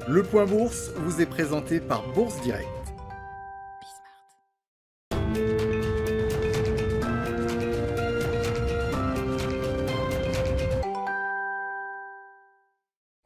Le Point Bourse vous est présenté par Bourse Direct.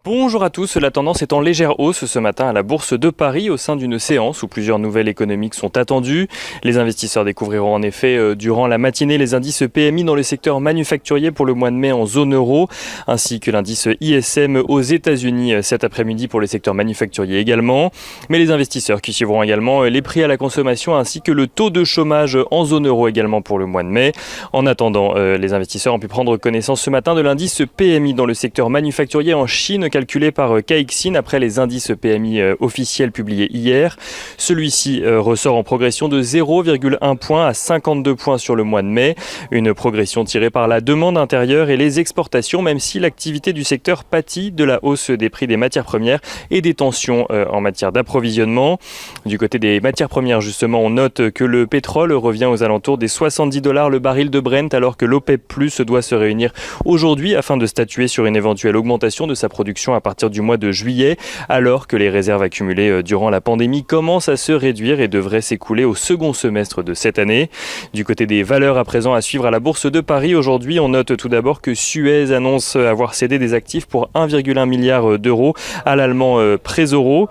Bonjour à tous, la tendance est en légère hausse ce matin à la Bourse de Paris au sein d'une séance où plusieurs nouvelles économiques sont attendues. Les investisseurs découvriront en effet durant la matinée les indices PMI dans le secteur manufacturier pour le mois de mai en zone euro, ainsi que l'indice ISM aux États-Unis cet après-midi pour le secteur manufacturier également. Mais les investisseurs qui suivront également les prix à la consommation ainsi que le taux de chômage en zone euro également pour le mois de mai. En attendant, les investisseurs ont pu prendre connaissance ce matin de l'indice PMI dans le secteur manufacturier en Chine, calculé par Caixin après les indices PMI officiels publiés hier. Celui-ci ressort en progression de 0,1 point à 52 points sur le mois de mai. Une progression tirée par la demande intérieure et les exportations, même si l'activité du secteur pâtit de la hausse des prix des matières premières et des tensions en matière d'approvisionnement. Du côté des matières premières, justement, on note que le pétrole revient aux alentours des $70 le baril de Brent, alors que l'OPEP+ doit se réunir aujourd'hui afin de statuer sur une éventuelle augmentation de sa production à partir du mois de juillet, alors que les réserves accumulées durant la pandémie commencent à se réduire et devraient s'écouler au second semestre de cette année. Du côté des valeurs à présent à suivre à la Bourse de Paris aujourd'hui, on note tout d'abord que Suez annonce avoir cédé des actifs pour 1,1 milliard d'euros à l'allemand Pré-Zéro,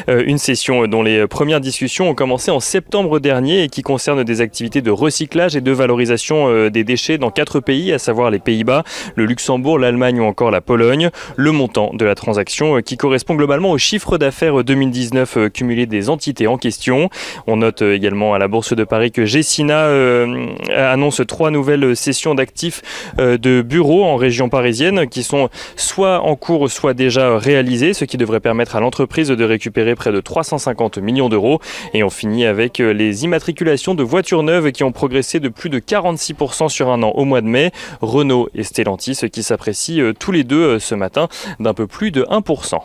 une session dont les premières discussions ont commencé en septembre dernier et qui concerne des activités de recyclage et de valorisation des déchets dans 4 pays, à savoir les Pays-Bas, le Luxembourg, l'Allemagne ou encore la Pologne. Le montant de la transaction qui correspond globalement au chiffre d'affaires 2019 cumulé des entités en question. On note également à la Bourse de Paris que Gecina annonce 3 nouvelles sessions d'actifs de bureaux en région parisienne qui sont soit en cours, soit déjà réalisées, ce qui devrait permettre à l'entreprise de récupérer près de 350 millions d'euros. Et on finit avec les immatriculations de voitures neuves qui ont progressé de plus de 46% sur un an au mois de mai. Renault et Stellantis qui s'apprécient tous les deux ce matin d'un peu plus de 1%.